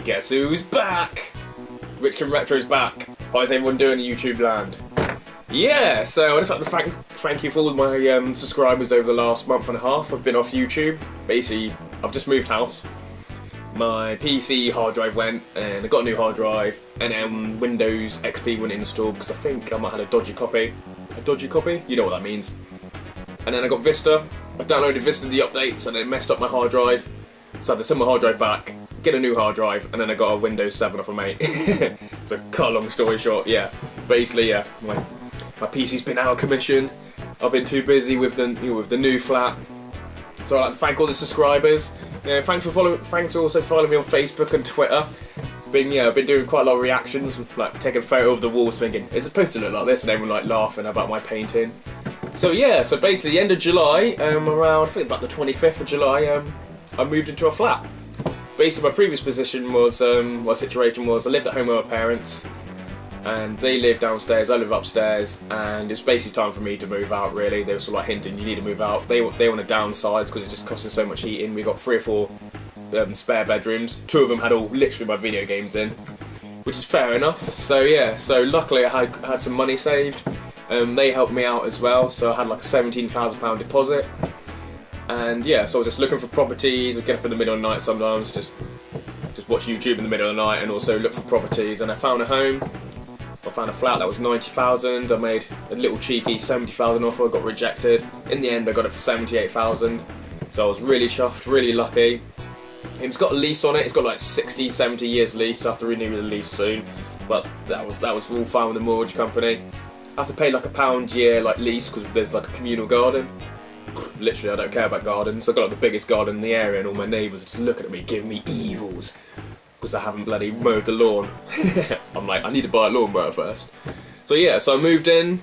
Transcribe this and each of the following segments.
Guess who's back? Richkingretro's back. How's everyone doing in YouTube land? Yeah, so I'd just like to thank you for all my subscribers over the last month and a half. I've been off YouTube. Basically, I've just moved house. My PC hard drive went, and I got a new hard drive, and then Windows XP went installed because I think I might have had a dodgy copy. A dodgy copy? You know what that means. And then I got Vista. I downloaded Vista the updates, and it messed up my hard drive. So I had to send my hard drive back, get a new hard drive, and then I got a Windows 7 off a mate. So cut a long story short, yeah. Basically, yeah, my PC's been out of commission. I've been too busy with the new flat. So I'd like to thank all the subscribers. Thanks for also following me on Facebook and Twitter. I've been doing quite a lot of reactions, like taking a photo of the walls, thinking it's supposed to look like this, and everyone like laughing about my painting. So yeah, so basically, end of July, around I think about the 25th of July, I moved into a flat. Basically, my previous position was, situation was, I lived at home with my parents, and they lived downstairs, I live upstairs, and it's basically time for me to move out, really. They were sort of like hinting, you need to move out. They want to downsize because it's just costing so much heating. We got 3 or 4 spare bedrooms. 2 of them had all literally my video games in, which is fair enough. So yeah, so luckily I had some money saved. They helped me out as well, so I had like a £17,000 deposit. And yeah, so I was just looking for properties. I get up in the middle of the night sometimes, just watch YouTube in the middle of the night and also look for properties. And I found a home. I found a flat that was 90,000. I made a little cheeky 70,000 offer. I got rejected. In the end, I got it for 78,000. So I was really chuffed, really lucky. It's got a lease on it. It's got like 60, 70 years lease. So I have to renew the lease soon. But that was all fine with the mortgage company. I have to pay like £1 a year like lease because there's like a communal garden. Literally, I don't care about gardens. I've got like the biggest garden in the area, and all my neighbours are just looking at me, giving me evils because I haven't bloody mowed the lawn. I'm like, I need to buy a lawnmower first. So yeah, so I moved in.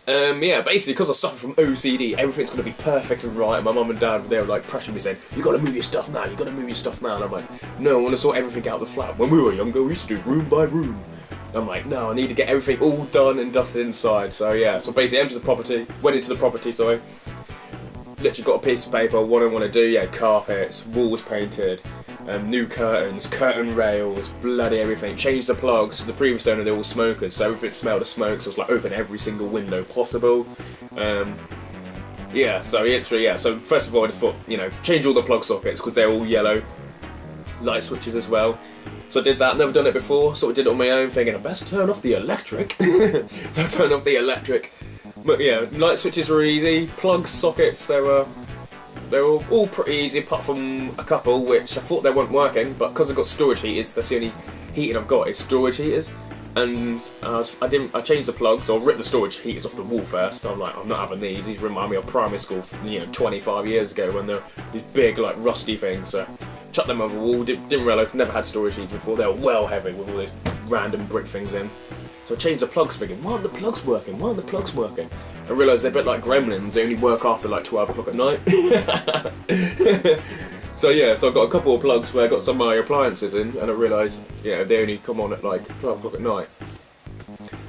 Yeah, basically because I suffer from OCD, everything's going to be perfect and right. My mum and dad, they were like pressuring me, saying, "You got to move your stuff now. You got to move your stuff now." And I'm like, "No, I want to sort everything out of the flat. When we were younger, we used to do room by room." I'm like, no, I need to get everything all done and dusted inside. So yeah, so basically went into the property, sorry. Literally got a piece of paper, what I want to do, yeah, carpets, walls painted, new curtains, curtain rails, bloody everything. Changed the plugs. The previous owner, they're all smokers, so everything smelled of smoke, so I was like, open every single window possible. Yeah, so literally, yeah, so first of all I just thought, change all the plug sockets, because they're all yellow. Light switches as well. So I did that, never done it before, sort of did it on my own, thinking I best turn off the electric. So I turned off the electric. But yeah, light switches were easy, plug sockets, they were all pretty easy apart from a couple which I thought they weren't working, but because I've got storage heaters, that's the only heating I've got is storage heaters. And I changed the plugs, or ripped the storage heaters off the wall first. I'm like, I'm not having these. These remind me of primary school, 25 years ago when they're these big, like, rusty things. So chucked them over the wall. Didn't realise, never had storage heaters before. They were well heavy with all these random brick things in. So I changed the plugs, thinking, why aren't the plugs working? Why aren't the plugs working? I realised they're a bit like gremlins. They only work after like 12 o'clock at night. So yeah, so I got a couple of plugs where I got some of my appliances in, and I realised, they only come on at like 12 o'clock at night.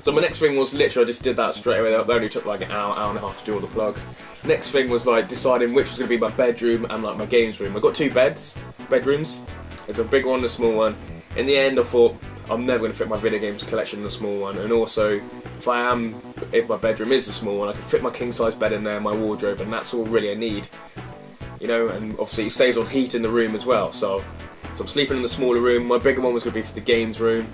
So my next thing was literally, I just did that straight away. That only took like an hour and a half to do all the plugs. Next thing was like deciding which was going to be my bedroom and like my games room. I got 2 bedrooms. There's a big one and a small one. In the end, I thought I'm never going to fit my video games collection in the small one, and also if my bedroom is a small one, I can fit my king size bed in there, my wardrobe, and that's all really I need. And obviously it saves on heat in the room as well, so I'm sleeping in the smaller room. My bigger one was going to be for the games room,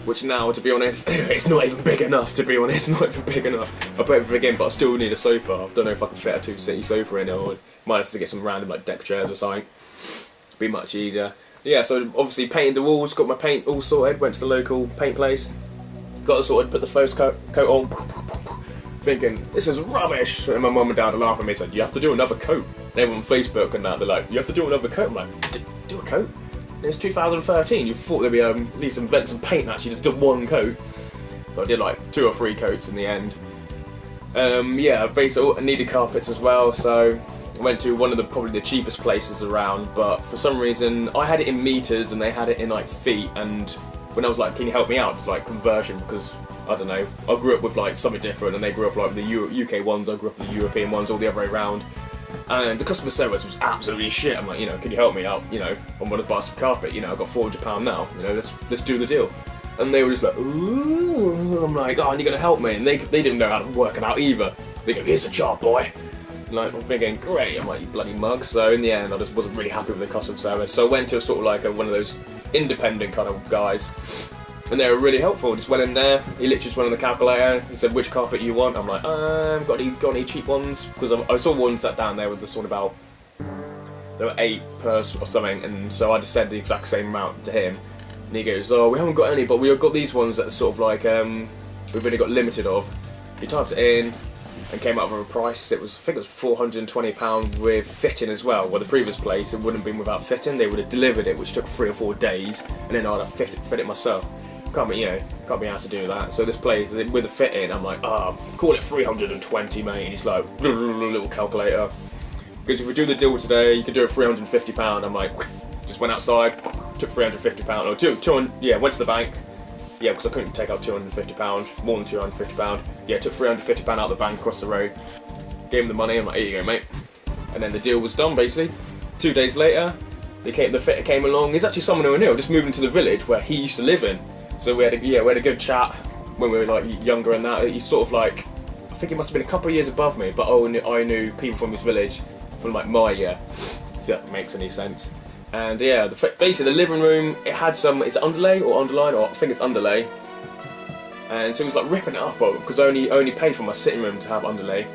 which now, to be honest, it's not even big enough, to be honest, not even big enough. I put everything in, but I still need a sofa. I don't know if I can fit a 2-seater sofa in it, or might have to get some random like deck chairs or something. It'd be much easier. Yeah, so obviously painted the walls, got my paint all sorted, went to the local paint place, got it sorted, put the first coat on, thinking, this is rubbish, and my mum and dad are laughing at me, said, you have to do another coat. And everyone on Facebook and that, they're like, you have to do another coat. I'm like, do a coat? And it's 2013, you thought they'd be at least invent some paint and actually just do one coat. So I did like 2 or 3 coats in the end. Yeah, basically I needed carpets as well, so I went to one of probably the cheapest places around, but for some reason I had it in meters and they had it in like feet, and when I was like, can you help me out, it's like conversion, because I don't know, I grew up with like something different and they grew up like the UK ones, I grew up with the European ones, all the other way around. And the customer service was absolutely shit. I'm like, you know, can you help me out? You know, I want to buy some carpet. You know, I've got £400 now. You know, let's do the deal. And they were just like, ooh. I'm like, oh, and you're gonna help me? And they didn't know how to work it out either. They go, here's a job, boy. Like, I'm thinking, great. I'm like, you bloody mug. So in the end, I just wasn't really happy with the customer service. So I went to sort of like one of those independent kind of guys. And they were really helpful. Just went in there. He literally just went on the calculator. He said, "Which carpet you want?" I'm like, got any cheap ones?" Because I saw ones that down there with the sort of about there were 8 per or something, and so I just said the exact same amount to him. And he goes, "Oh, we haven't got any, but we've got these ones that are sort of like we've only got limited of." He typed it in and came up with a price. I think it was £420 with fitting as well. Well, the previous place it wouldn't have been without fitting. They would have delivered it, which took 3 or 4 days, and then I'd have fit it myself. Can't be able to do that. So this place with the fitting, I'm like, call it 320, mate. And he's like, little calculator. Because if we do the deal today, you can do it £350. I'm like, just went outside, took £350 or 200. Yeah, went to the bank. Yeah, because I couldn't take out £250, more than £250. Yeah, took £350 out of the bank across the road. Gave him the money. I'm like, here you go, mate. And then the deal was done basically. 2 days later, the fitter came along. He's actually someone who I knew, just moving to the village where he used to live in. So we had a good chat when we were like younger and that. He's sort of like, I think he must have been a couple of years above me, but I knew people from this village from like my year, if that makes any sense. And yeah, basically the living room, it had some, it's underlay or underline, or I think it's underlay. And so he was like ripping it up because I only paid for my sitting room to have underlay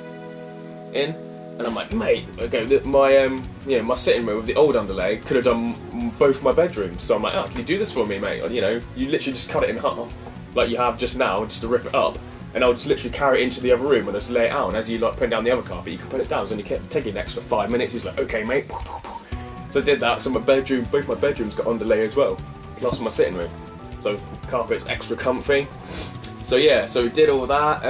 in. And I'm like, mate, okay, my sitting room with the old underlay could have done both my bedrooms. So I'm like, can you do this for me, mate? You know, you literally just cut it in half, like you have just now, just to rip it up. And I'll just literally carry it into the other room and just lay it out. And as you like put down the other carpet, you can put it down. So only taking an extra 5 minutes. He's like, okay, mate. So I did that. So both my bedrooms got underlay as well, plus my sitting room. So carpet's extra comfy. So yeah, so we did all that.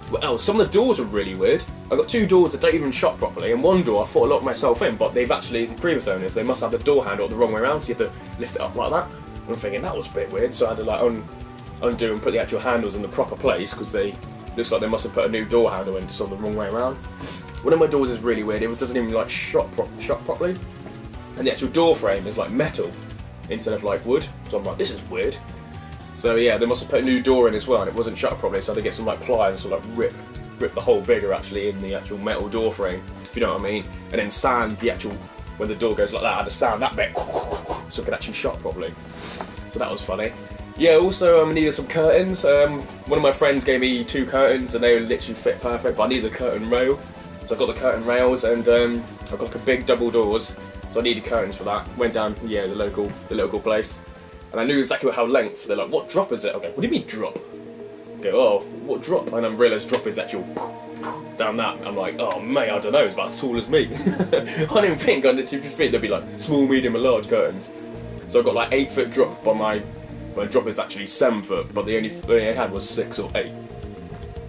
What else? Some of the doors were really weird. I've got 2 doors that don't even shut properly, and one door I thought I locked myself in, but they've actually, the previous owners, they must have the door handle the wrong way around, so you have to lift it up like that. And I'm thinking that was a bit weird, so I had to like undo and put the actual handles in the proper place, because looks like they must have put a new door handle in just on the wrong way around. One of my doors is really weird, it doesn't even like shut properly, and the actual door frame is like metal instead of like wood, so I'm like, this is weird. So yeah, they must have put a new door in as well, and it wasn't shut properly, so I had to get some like pliers to like rip the hole bigger actually in the actual metal door frame, if you know what I mean, and then sand the actual, when the door goes like that, I had to sand that bit so it could actually shut properly. So that was funny. Yeah, also I needed some curtains. One of my friends gave me 2 curtains and they literally fit perfect, but I needed a curtain rail. So I got the curtain rails, and I've got like a big double doors, so I needed curtains for that. Went down, the local place, and I knew exactly how length. They're like, what drop is it? Okay, what do you mean drop? I go, oh, what drop? And I realised drop is actual down that. I'm like, oh mate, I don't know, it's about as tall as me. I didn't think, I literally just think there'd be like small, medium and large curtains. So I got like 8 foot drop, but my drop is actually 7 foot, but the only I had was 6 or 8.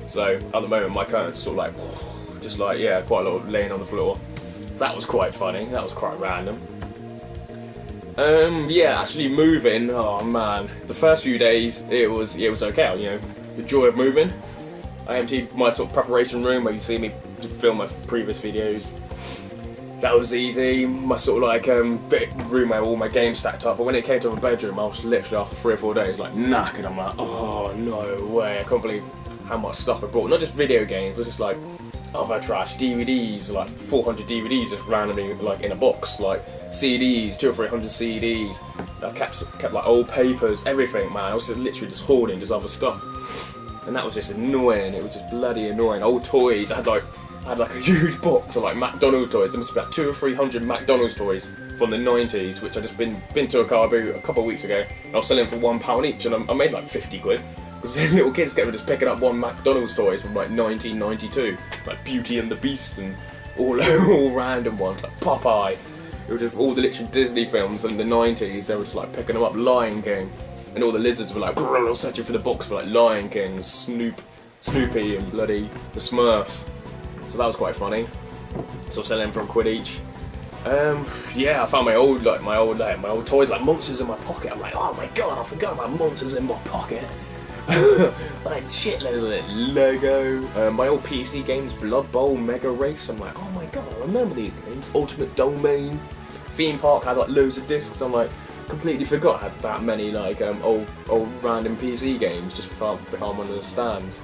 So at the moment my curtains are sort of like, just like, yeah, quite a lot of laying on the floor. So that was quite funny, that was quite random. Yeah, actually moving, oh man, the first few days it was okay, you know, the joy of moving. I emptied my sort of preparation room where you see me film my previous videos. That was easy. My sort of like bit room where all my games stacked up, but when it came to my bedroom, I was literally after 3 or 4 days like knackered. I'm like, oh no way, I can't believe how much stuff I brought. Not just video games, it was just like other trash, DVDs, like 400 DVDs just randomly like in a box, like CDs, 200 or 300 CDs. I kept like old papers, everything, man. I was literally just hoarding just other stuff, and that was just annoying. It was just bloody annoying. Old toys. I had like a huge box of like McDonald's toys. There must be about 200 or 300 McDonald's toys from the 90s, which I just been to a car boot a couple of weeks ago. And I was selling for £1 each, and I made like 50 quid. Because little kids were just picking up one McDonald's toys from like 1992, like Beauty and the Beast and all random ones, like Popeye. It was just all the literal Disney films in the 90s. They were just like picking them up, Lion King, and all the lizards were like searching for the box for like Lion King, Snoopy, and bloody the Smurfs. So that was quite funny. So I was selling them for £1 each. Yeah, I found my old toys, like monsters in my pocket. I'm like, oh my god, I forgot about monsters in my pocket. Like shitloads of it. Lego. My old PC games, Blood Bowl, Mega Race. I'm like, oh my god, remember these games. Ultimate Domain, Theme Park had like loads of discs. I'm like, completely forgot I had that many like old random PC games just behind one of the stands.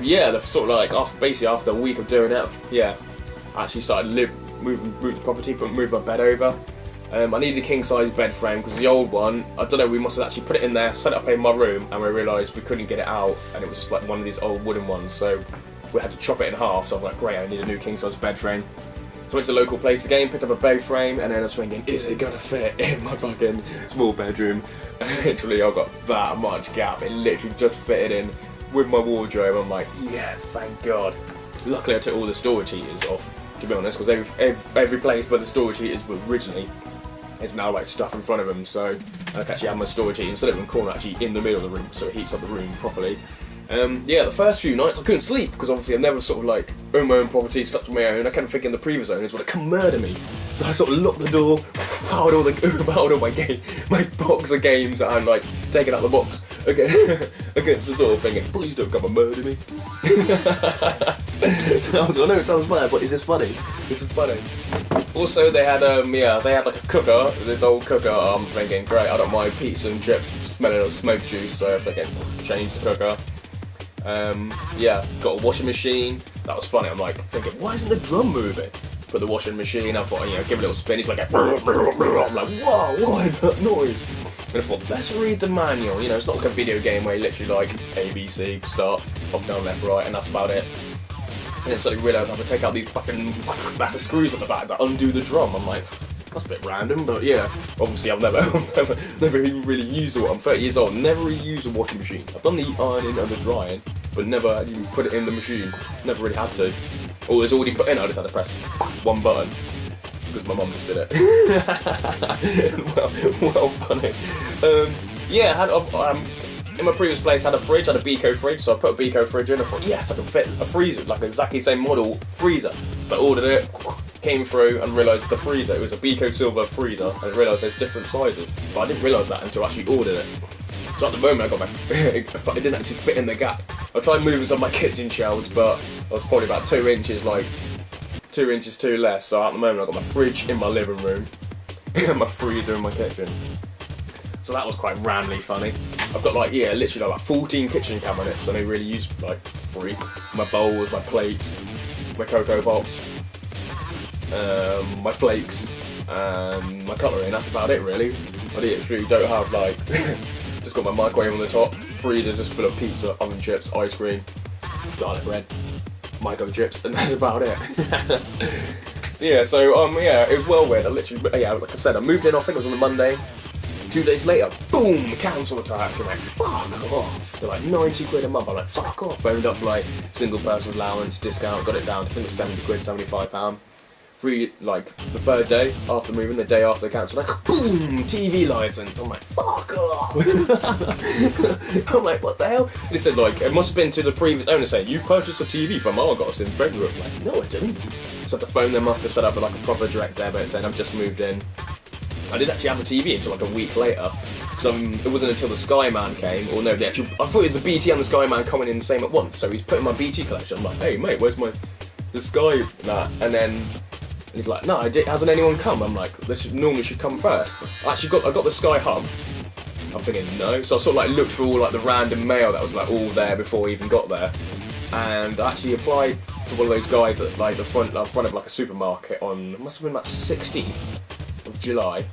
Yeah, the sort of like after a week of doing it, yeah, I actually started move the property, but move my bed over. I needed a king size bed frame because the old one, I don't know, we must have actually put it in there, set it up in my room, and we realised we couldn't get it out, and it was just like one of these old wooden ones, so we had to chop it in half. So I was like, great, I need a new king size bed frame. So I went to the local place again, picked up a bed frame, and then I was thinking, is it gonna fit in my fucking small bedroom? And literally, I got that much gap. It literally just fitted in with my wardrobe. I'm like, yes, thank God. Luckily, I took all the storage heaters off, to be honest, because every place where the storage heaters were originally is now like stuff in front of them. So I can actually have my storage heater instead of in the corner, actually in the middle of the room, so it heats up the room properly. Yeah, the first few nights I couldn't sleep because obviously I've never sort of like owned my own property, slept on my own. I kind of thinking the previous owners would come murder me, so I sort of locked the door, piled all my box of games that I'm like taking out the box against the door, thinking, please don't come and murder me. So I know it sounds bad, but is this funny? This is funny. Also, they had like a cooker, this old cooker. I'm thinking, great, I don't mind pizza and chips smelling of smoke juice, so if I can change the cooker. Yeah, got a washing machine. That was funny. I'm like thinking, why isn't the drum moving? Put the washing machine. I thought, give it a little spin. It's like I'm like, whoa, what is that noise? And I thought, let's read the manual. It's not like a video game where you literally like A, B, C, start, up, down, left, right, and that's about it. And then suddenly realised I have to take out these fucking massive screws at the back that undo the drum. I'm like, that's a bit random, but yeah. Obviously, I've never even really used it. I'm 30 years old, never really used a washing machine. I've done the ironing and the drying, but never even put it in the machine. Never really had to. All it's already put in, I just had to press one button because my mum just did it. well, funny. Yeah, I had in my previous place, I had a fridge, I had a Beco fridge, so I put a Beco fridge in. I thought, yes, I can fit a freezer, like exactly the same model freezer. So I ordered it, came through, and realised the freezer, it was a Beco silver freezer, and I realised there's different sizes. But I didn't realise that until I actually ordered it. So at the moment, I got it didn't actually fit in the gap. I tried moving some of my kitchen shelves, but I was probably about 2 inches, like 2 inches too less. So at the moment, I got my fridge in my living room, and my freezer in my kitchen. So that was quite randomly funny. I've got literally like 14 kitchen cabinets, and I really use like 3. My bowls, my plates, my Cocoa Pops, my flakes, and my cutlery, and that's about it really. I literally don't have like, just got my microwave on the top, freezer's just full of pizza, oven chips, ice cream, garlic bread, microchips, and that's about it. Yeah, it was well weird. I literally, like I said, I moved in, I think it was on a Monday. 2 days later, boom, council tax. I'm like, fuck off. They're like 90 quid a month. I'm like, fuck off. Phoned up for like single person's allowance, discount, got it down to, I think it was 70 quid, £75. Free, like, the third day after moving, the day after the council, like, boom, TV licence. I'm like, fuck off. I'm like, what the hell? And he said, like, it must have been to the previous owner saying, you've purchased a TV from Argos in February. I'm like, no, I didn't. So I had to phone them up to set up like a proper direct debit saying, I've just moved in. I didn't actually have a TV until like a week later, because it wasn't until the Skyman came, or no, I thought it was the BT and the Skyman coming in the same at once, so he's putting my BT collection. I'm like, hey mate, where's the Sky that? And then he's like, no, hasn't anyone come? I'm like, this normally should come first. I got the Sky Hub. I'm thinking no, so I sort of like looked for all like the random mail that was like all there before I even got there, and I actually applied to one of those guys at like the front of like a supermarket on, it must have been like 16th of July,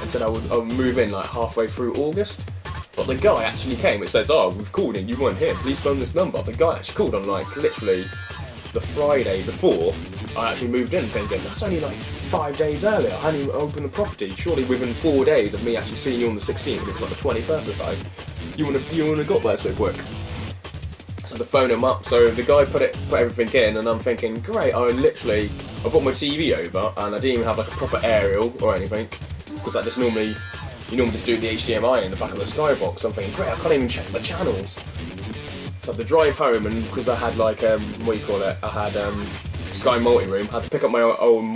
and said I would move in like halfway through August. But the guy actually came. It says, oh, we've called in, you weren't here, please phone this number. The guy actually called on like literally the Friday before I actually moved in, thinking that's only like 5 days earlier. I hadn't even opened the property. Surely within 4 days of me actually seeing you on the 16th, it was like the 21st or so, you wouldn't have got there so quick. So to phone him up, so the guy put everything in, and I'm thinking, great, I brought my TV over, and I didn't even have like a proper aerial or anything, because that just you normally just do the HDMI in the back of the Skybox. I'm thinking, great, I can't even check the channels. So the drive home, and because I had like, I had Sky Multi-Room, I had to pick up my old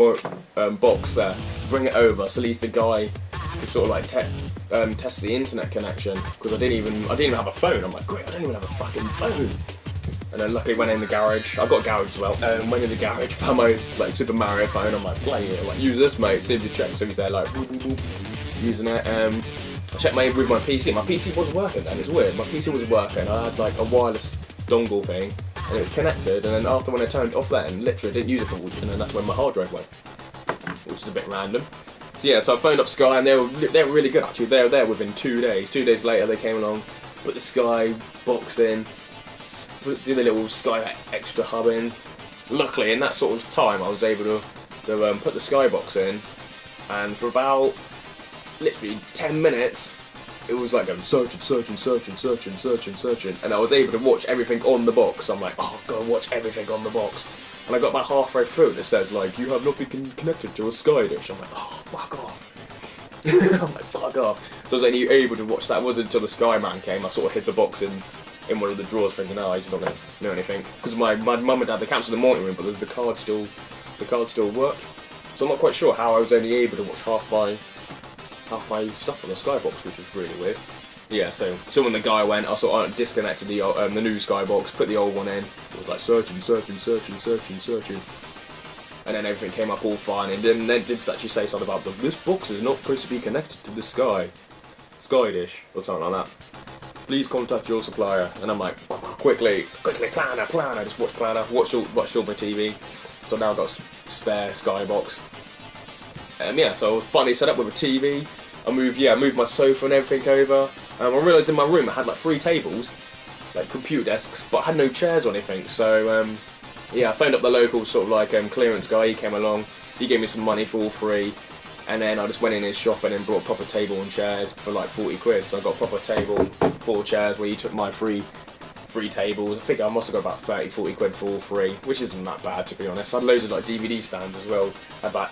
box there, bring it over, so at least the guy could sort of like test the internet connection, because I didn't even have a phone. I'm like, great, I don't even have a fucking phone. And then luckily went in the garage. I got a garage as well. And went in the garage, found my like Super Mario phone. I'm like, play it. Like, use this, mate. See if you check. So he's there, like, boop, boop, boop, using it. I checked with my PC. My PC wasn't working then. It's weird. My PC wasn't working. I had like a wireless dongle thing, and it connected. And then after when I turned off then, literally I didn't use it for a week. And then that's when my hard drive went, which is a bit random. So yeah, so I phoned up Sky, and they were really good actually. They were there within 2 days. 2 days later, they came along, put the Sky box in. Put the little Sky extra hub in. Luckily, in that sort of time, I was able to put the Skybox in, and for about literally 10 minutes, it was like searching, and I was able to watch everything on the box. I'm like, oh, gotta watch everything on the box. And I got about halfway through, and it says like, you have not been connected to a Sky dish. I'm like, oh, fuck off. I'm like, fuck off. So I was only able to watch that. It wasn't until the Sky Man came. I sort of hid the box in one of the drawers, thinking, oh, he's not going to know anything. Because my mum and dad, they cancelled the morning room, but the card still worked. So I'm not quite sure how I was only able to watch half my stuff on the Skybox, which was really weird. Yeah, so when the guy went, I sort of disconnected the new Skybox, put the old one in. It was like searching, and then everything came up all fine. And then they did actually say something about this box is not supposed to be connected to the Sky dish or something like that. Please contact your supplier. And I'm like, quickly, planner. I just watched planner, watched all my TV. So now I've got a spare Skybox. Yeah, so I finally set up with a TV. I moved my sofa and everything over. I realised in my room I had like 3 tables, like computer desks, but I had no chairs or anything. So yeah, I phoned up the local sort of like clearance guy. He came along. He gave me some money for all 3. And then I just went in his shop and then brought a proper table and chairs for like 40 quid. So I got a proper table, 4 chairs, where he took my 3 tables. I think I must have got about 30, 40 quid for all 3, which isn't that bad, to be honest. I had loads of like DVD stands as well. I had about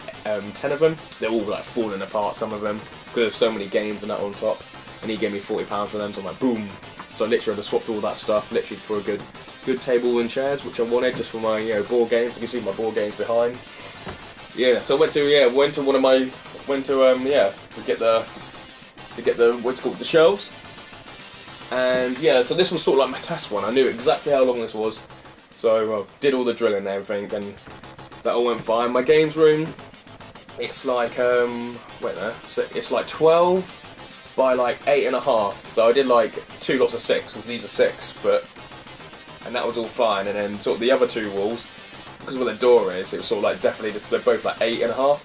10 of them. They're all like falling apart, some of them, because there's so many games and that on top. And he gave me £40 for them, so I'm like, boom. So literally I just swapped all that stuff, literally for a good table and chairs, which I wanted just for my board games. You can see my board games behind. Yeah, so I went to get the what's it called, the shelves. And yeah, so this was sort of like my test one. I knew exactly how long this was, so I did all the drilling and everything, and that all went fine. My games room, it's like so it's like 12 by like 8.5. So I did like 2 lots of 6, because these are 6 foot, and that was all fine. And then sort of the other 2 walls, because where the door is, it was sort of like definitely they're both like 8.5.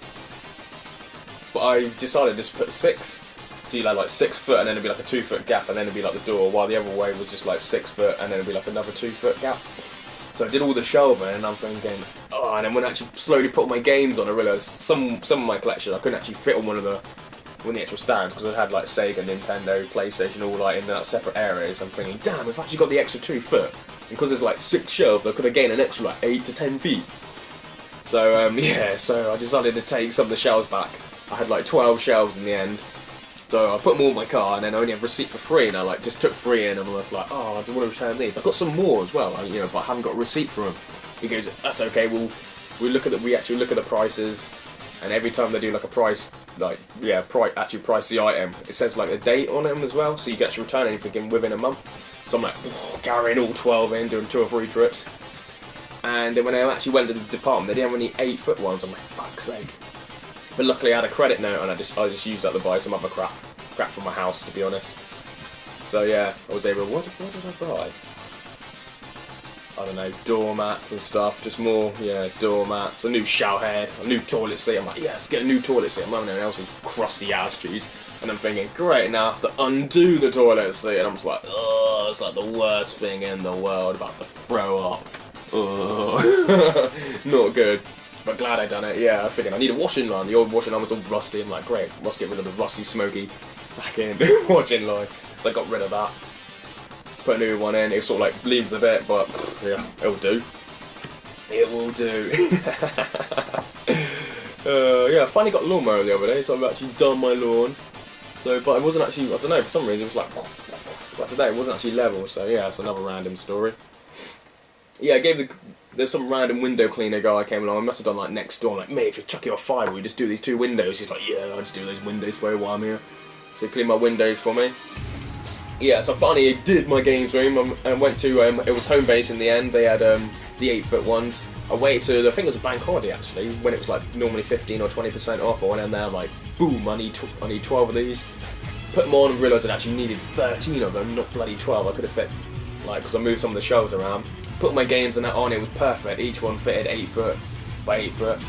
But I decided to just put 6. So you had like 6 foot, and then it'd be like a 2 foot gap, and then it'd be like the door, while the other way was just like 6 foot, and then it'd be like another 2 foot gap. So I did all the shelving, and I'm thinking, oh, and then when I actually slowly put my games on, I realised some of my collection I couldn't actually fit on one of the actual stands, because I had like Sega, Nintendo, PlayStation, all like in that separate areas. I'm thinking, damn, if I actually got the extra 2 foot, because there's like 6 shelves, I could have gained an extra like 8 to 10 feet. So yeah, so I decided to take some of the shelves back. I had like 12 shelves in the end. So I put them all in my car, and then I only have a receipt for 3, and I like just took 3 in, and I was like, oh, I don't want to return these. I've got some more as well, but I haven't got a receipt for them. He goes, that's okay. We actually look at the prices, and every time they do like a price, actually price the item, it says like a date on them as well, so you can actually return anything within a month. So I'm like carrying all 12 in, doing 2 or 3 trips, and then when I actually went to the department, they didn't have any 8 foot ones. I'm like, fuck's sake. But luckily I had a credit note, and I just used that to buy some other crap for my house, to be honest. So yeah, I was able. What did I buy? I don't know, doormats and stuff. Just more, doormats. A new shower head, a new toilet seat. I'm like, yes, get a new toilet seat. I'm having anyone else's crusty ass cheese, and I'm thinking, great, now I have to undo the toilet seat, and I'm just like, oh, it's like the worst thing in the world. About to throw up. Oh, not good. But glad I done it. Yeah, I figured I need a washing line. The old washing line was all rusty. I'm like, great, must get rid of the rusty, smoky back in washing line. So I got rid of that. Put a new one in. It sort of like bleeds a bit, but yeah, it'll do. It will do. Yeah, I finally got a lawnmower the other day, so I've actually done my lawn. So, but it wasn't actually. I don't know. For some reason, it was like. But today it wasn't actually level. So yeah, it's another random story. Yeah, I gave there's some random window cleaner guy came along. I must have done like next door. I'm like, mate, if you chuck your fire, we just do these 2 windows. He's like, yeah, I'll just do those windows for you while I'm here. So he cleaned my windows for me. yeah, so finally did my games room and went to, it was home base in the end. They had the 8-foot ones. I waited to, I think it was a bank holiday actually, when it was like normally 15 or 20% off. I went in there, I'm like, boom, I need 12 of these. Put them on and realised I actually needed 13 of them, not bloody 12. I could have fit, like, because I moved some of the shelves around. Put my games and that on, it was perfect. Each one fitted 8 foot by 8 foot.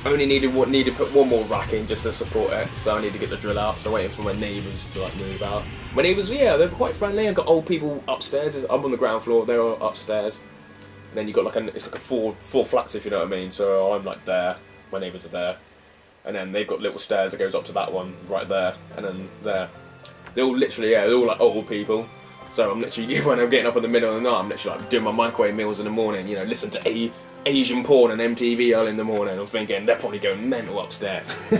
Only needed to put one more rack in just to support it, so I need to get the drill out. So waiting for my neighbours to like move out. My neighbours, yeah, they were quite friendly. I got old people upstairs. I'm on the ground floor. They were upstairs. And then you got it's like a four flats, if you know what I mean. So I'm like there. My neighbours are there, and then they've got little stairs that goes up to that one right there, and then there. They're all literally, yeah, they're all like old people. So I'm literally, when I'm getting up in the middle of the night, I'm literally like doing my microwave meals in the morning. You know, listen to Asian porn and MTV early in the morning. I'm thinking they're probably going mental upstairs. So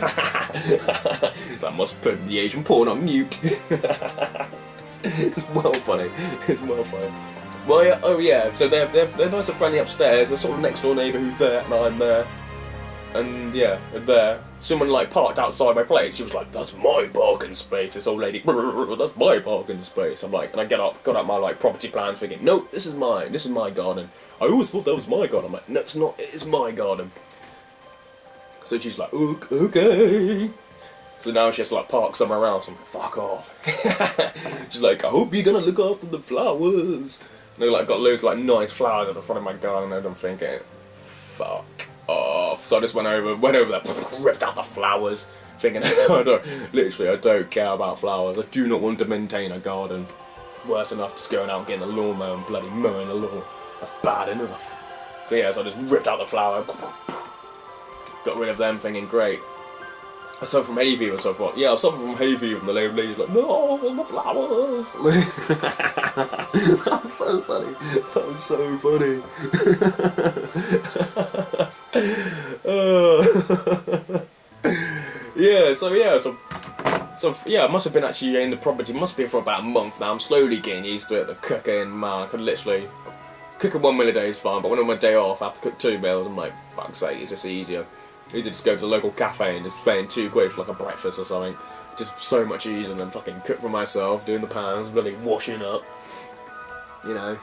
I must put the Asian porn on mute. It's well funny. It's well funny. Well, yeah, oh yeah. So they're nice and friendly upstairs. We're sort of next door neighbour who's there, and I'm there. And yeah, there. Someone like parked outside my place. She was like, "That's my parking space." This old lady, "That's my parking space." I'm like, and I got out my like property plans, thinking, "No, this is mine. This is my garden." I always thought that was my garden. I'm like, "No, it's not. It is my garden." So she's like, "Okay." So now she has to like park somewhere else. I'm like, "Fuck off." She's like, "I hope you're gonna look after the flowers." And they like got loads of like nice flowers at the front of my garden, and I'm thinking, "Fuck off." So I just went over there, ripped out the flowers, thinking, I don't care about flowers. I do not want to maintain a garden. Worse enough just going out and getting a lawnmower and bloody mowing the lawn. That's bad enough. So yeah, so I just ripped out the flower, got rid of them, thinking, great. I suffer from hay fever, so I thought, yeah, I'll suffer from hay fever, and the lady's like, no, the flowers. That was so funny. That was so funny. Yeah, I must have been actually in the property, must be for about a month now. I'm slowly getting used to it, the cooking, man, I could literally, cooking 1 meal a day is fine, but when I'm on my day off, I have to cook 2 meals, I'm like, fuck's sake, it's just easier. Easier to just go to the local cafe and just spend £2 for like a breakfast or something. Just so much easier than fucking cook for myself, doing the pans, really washing up. You know.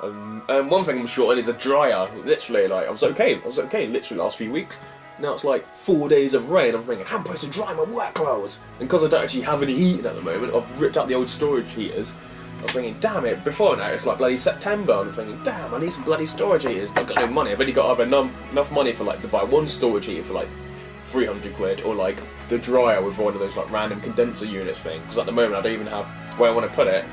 And one thing I'm short on is a dryer. Literally, like, I was okay literally last few weeks. Now it's like 4 days of rain. I'm thinking, how am I supposed to dry my work clothes? And because I don't actually have any heating at the moment, I've ripped out the old storage heaters. I was thinking, damn it, before now it's like bloody September, and I'm thinking, damn, I need some bloody storage heaters, but I've got no money. I've only got enough money for like to buy one storage heater for like £300, or like the dryer with one of those like random condenser units thing, because at the moment I don't even have where I want to put it,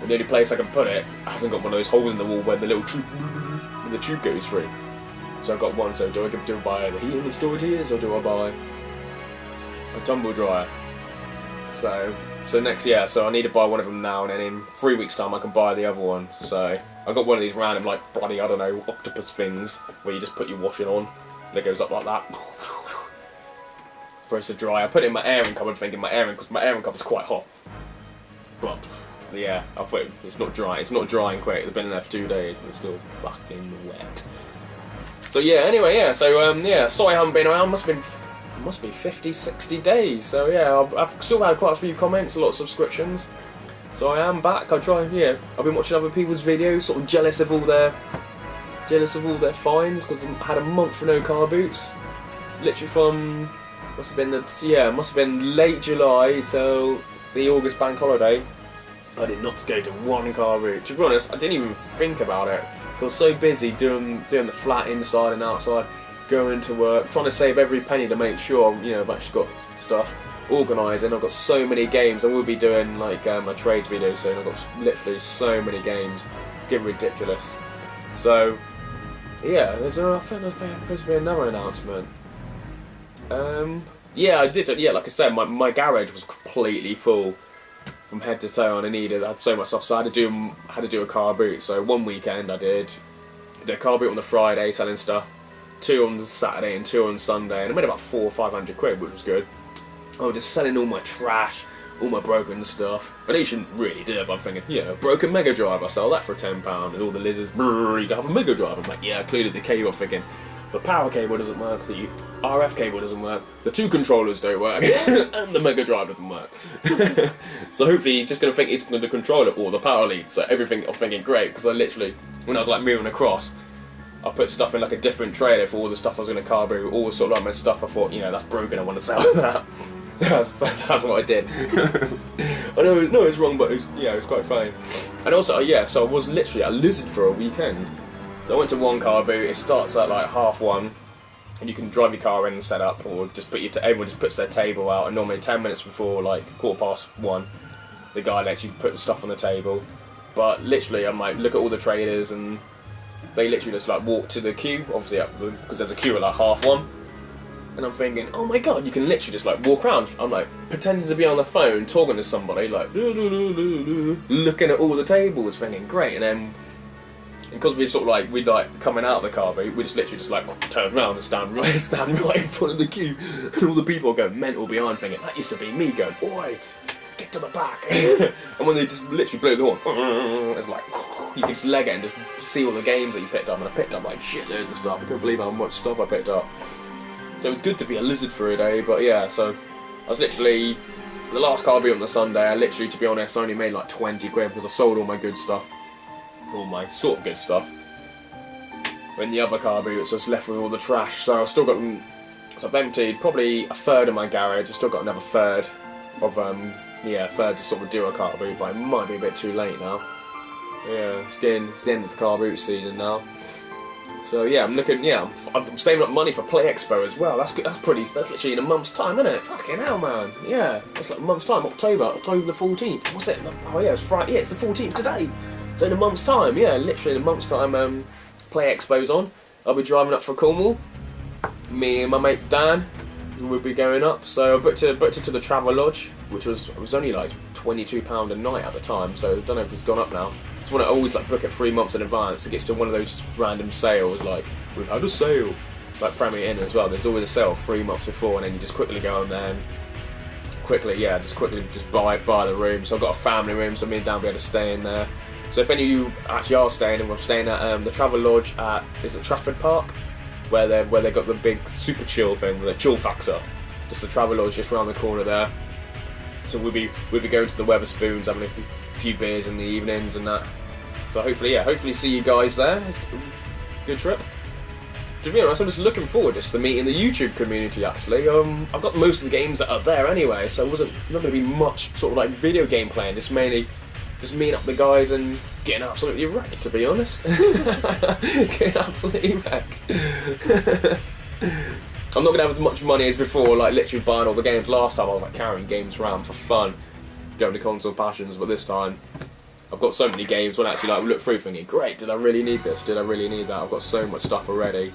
and the only place I can put it hasn't got one of those holes in the wall where the little tube goes through. So I've got one, so do I buy the heater and the storage heaters, or do I buy a tumble dryer? So next, yeah, so I need to buy one of them now, and then in 3 weeks' time I can buy the other one. So I got one of these random, like, bloody, I don't know, octopus things, where you just put your washing on, and it goes up like that. Supposed to dry. I put it in my airing cupboard, thinking because my airing cupboard's quite hot. But yeah, I thought it's not dry. It's not drying quick. They've been in there for 2 days, and it's still fucking wet. So yeah, anyway, yeah. So yeah, sorry I haven't been around. Must be 50, 60 days. So yeah, I've still had quite a few comments, a lot of subscriptions. So I am back. I've been watching other people's videos, sort of jealous of all their finds, because I had a month for no car boots. Literally from must have been late July till the August bank holiday. I did not go to one car boot. To be honest, I didn't even think about it, because I was so busy doing the flat inside and outside, going to work, trying to save every penny to make sure, you know, I've actually got stuff, organising. I've got so many games. I will be doing like a trades video soon. I've got literally so many games. It's getting ridiculous. So yeah, I think there's supposed to be another announcement. Yeah, I did. Yeah, like I said, my garage was completely full from head to toe, and I had so much stuff. So I had to do a car boot. So one weekend I did a car boot on the Friday, selling stuff. 2 on Saturday and 2 on Sunday, and I made about £400 or £500, which was good. I was just selling all my trash, all my broken stuff. I know you shouldn't really do it, but I'm thinking, yeah, broken Mega Drive, I sell that for £10, and all the lizards, you can have a Mega Drive. I'm like, yeah, I included the cable, thinking, the power cable doesn't work, the RF cable doesn't work, the 2 controllers don't work, and the Mega Drive doesn't work. So hopefully he's just going to think it's the controller or the power lead, so everything I'm thinking great, because I literally, when I was like moving across, I put stuff in like a different trailer for all the stuff I was going to car boot, all sort of like my stuff I thought, you know, that's broken, I want to sell that. That's what I did. I know it's wrong, but it's quite funny. And also, so I was literally at Lizard for a weekend. So I went to one car boot. It starts at like 1:30, and you can drive your car in and set up, or just put everyone just puts their table out. And normally 10 minutes before, like 1:15, the guy lets you put the stuff on the table. But literally, I might look at all the traders, and they literally just like walk to the queue, obviously because there's a queue at like 1:30. And I'm thinking, oh my god, you can literally just like walk around. I'm like pretending to be on the phone, talking to somebody, like looking at all the tables, thinking great. And then because we'd like coming out of the car boot, we just literally just like turn around and stand right in front of the queue, and all the people go mental behind, thinking that used to be me going, oi, get to the back. And when they just literally blew the horn, it's like you can just leg it and just see all the games that you picked up. And I picked up like shitloads of stuff. I couldn't believe how much stuff I picked up. So it's good to be a Lizard for a day, but yeah, so I was literally, the last car boot on the Sunday, I literally, to be honest, only made like 20 quid because I sold all my good stuff, all my sort of good stuff. When the other car boots, I was left with all the trash, so I've still got, so I've emptied probably a third of my garage, I've still got another third of, third to sort of do a car boot, but it might be a bit too late now. Yeah, it's the end of the car boot season now. So yeah, I'm saving up money for Play Expo as well. That's literally in a month's time, isn't it? Fucking hell, man. Yeah, it's like a month's time, October the 14th. What's it? Oh yeah, it's Friday. Yeah, it's the 14th today. So in a month's time, yeah, literally in a month's time, Play Expo's on. I'll be driving up for Cornwall. Me and my mate Dan will be going up. So I booked it to the Travel Lodge, which was only like £22 a night at the time. So I don't know if it's gone up now. It's when I always like book it 3 months in advance. It gets to one of those random sales, like we've had a sale, like Premier Inn as well. There's always a sale 3 months before, and then you just quickly go on there and quickly buy the room. So I've got a family room, so me and Dan will be able to stay in there. So if any of you actually are staying, and we're staying at the Travel Lodge at Trafford Park, where they got the big super chill thing, the chill factor. Just the Travel Lodge just around the corner there. So we'll be going to the Weatherspoons, having a few beers in the evenings and that. So hopefully see you guys there. It's a good trip. To be honest, I'm just looking forward to meeting the YouTube community actually. I've got most of the games that are there anyway, so it wasn't not going to be much sort of like video game playing. It's mainly just meeting up with the guys and getting absolutely wrecked, to be honest. Getting absolutely wrecked. I'm not going to have as much money as before, like literally buying all the games. Last time I was like carrying games around for fun, going to console passions, but this time I've got so many games when I actually like look through thinking, great, did I really need this? Did I really need that? I've got so much stuff already.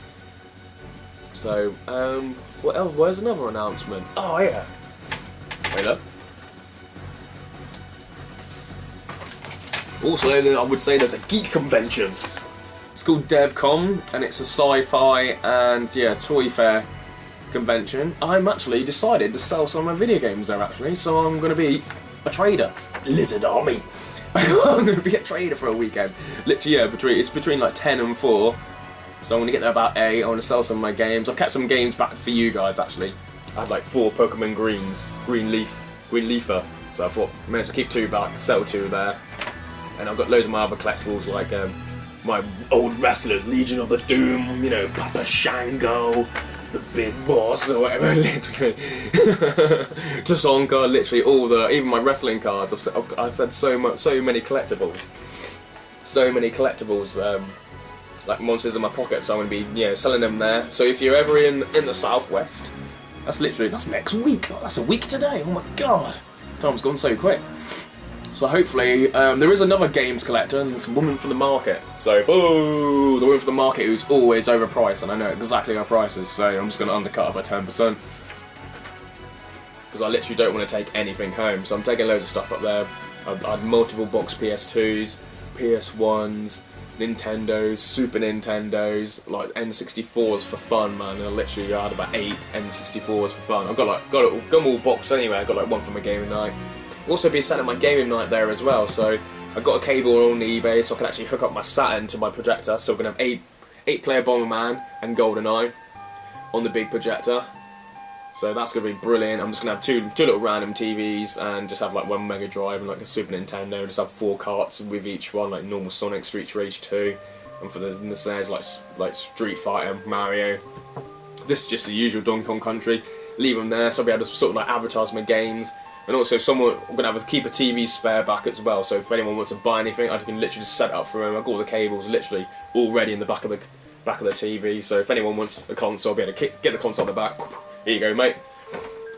So, what else? Where's another announcement? Oh yeah. Wait up. Also, I would say there's a geek convention. It's called Devcon, and it's a sci-fi and toy fair convention. I'm actually decided to sell some of my video games there actually, so I'm going to be a trader. Lizard Army. I'm going to be a trader for a weekend. Literally, it's between like 10 and 4. So I'm going to get there about 8. I want to sell some of my games. I've kept some games back for you guys actually. I had like 4 Pokemon Greens, Green Leafer. So I thought I may as well keep 2 back, sell 2 there. And I've got loads of my other collectibles like my old wrestlers, Legion of the Doom, Papa Shango, the Big Boss or whatever, literally. Tasonka, literally even my wrestling cards. I've said so many collectibles. So many collectibles, like monsters in my pocket, so I'm going to be selling them there. So if you're ever in the southwest, that's next week. That's a week today, oh my god. Time's gone so quick. So hopefully, there is another games collector, and this woman for the market. So, boo! The woman for the market who's always overpriced, and I know exactly her prices, so I'm just going to undercut her by 10%. Because I literally don't want to take anything home, so I'm taking loads of stuff up there. I had multiple box PS2s, PS1s, Nintendos, Super Nintendos, like N64s for fun, man. And I had about 8 N64s for fun. I've got them all boxed anyway. I got like one for my gaming night. I'll also be selling my gaming night there as well. So I've got a cable on eBay, so I can actually hook up my Saturn to my projector. So we're gonna have 8-player Bomberman and GoldenEye on the big projector. So that's going to be brilliant. I'm just going to have two little random TVs and just have like one Mega Drive and like a Super Nintendo. Just have 4 carts with each one, like normal Sonic, Street Rage 2, and for the SNES like Street Fighter, Mario. This is just the usual Donkey Kong Country. Leave them there, so I'll be able to sort of like advertise my games. And also, I'm going to keep a TV spare back as well. So if anyone wants to buy anything, I can literally just set it up for them. I've got all the cables literally already in the back of the TV. So if anyone wants a console, I'll be able to get the console in the back. Here you go, mate.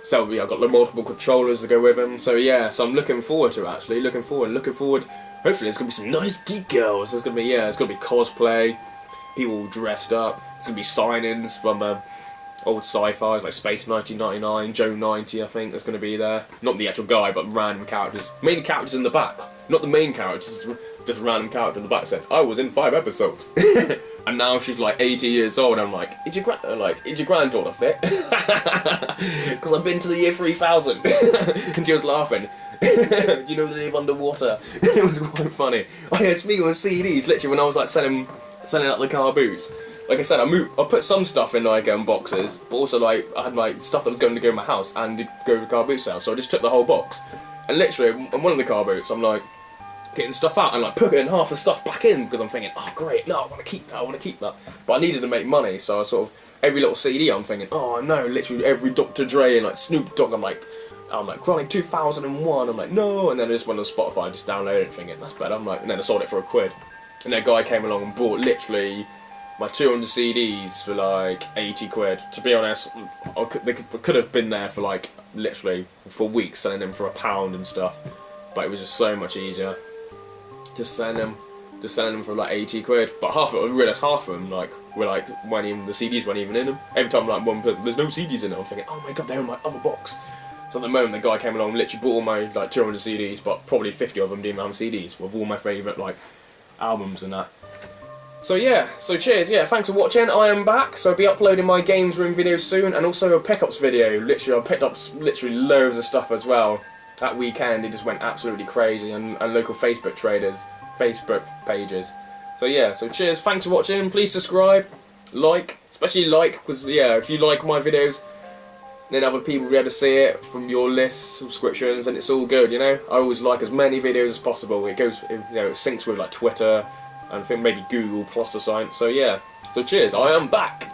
So yeah, I've got the multiple controllers to go with them. So yeah, so I'm looking forward to it, actually. Looking forward. Hopefully there's going to be some nice geek girls. There's going to be, it's going to be cosplay, people dressed up. It's going to be signings from old sci-fis like Space 1999, Joe 90, I think, that's going to be there. Not the actual guy, but random characters. Mainly characters in the back. Not the main characters, just a random character in the back said, I was in 5 episodes. And now she's like 80 years old, and I'm like, is your granddaughter fit? Because I've been to the year 3000. And she was laughing. You know, they live underwater. It was quite funny. Oh yeah, it's me with CDs, literally when I was like selling out the car boots. Like I said, I put some stuff in like boxes, but also like I had like stuff that was going to go in my house and go to the car boot sale, so I just took the whole box. And literally, on one of the car boots, I'm like getting stuff out and like putting half the stuff back in because I'm thinking, oh great, no, I want to keep that. But I needed to make money, so I sort of every little CD I'm thinking, oh no, literally every Dr. Dre and like Snoop Dogg, I'm like Chronic 2001, I'm like no, and then I just went on Spotify, just downloaded it, thinking that's better. I'm like, and then I sold it for £1. And that guy came along and bought literally my 200 CDs for like £80. To be honest, they could have been there for like literally for weeks selling them for £1 and stuff, but it was just so much easier just selling them for like £80. But I realised half of them weren't even, the CDs weren't even in them. Every time like there's no CDs in them, I'm thinking, oh my god, they're in my other box. So at the moment the guy came along and literally bought all my like 200 CDs, but probably 50 of them didn't have CDs with all my favourite like albums and that. So yeah, so cheers, yeah, thanks for watching. I am back, so I'll be uploading my games room videos soon, and also a pickups video. Literally, I picked up literally loads of stuff as well. That weekend, it just went absolutely crazy, and local Facebook pages. So yeah, so cheers, thanks for watching. Please subscribe, especially because yeah, if you like my videos, then other people will be able to see it from your list, subscriptions, and it's all good, you know. I always like as many videos as possible. It goes, it syncs with like Twitter, and I think maybe Google Plus or something. So yeah, so cheers, I am back.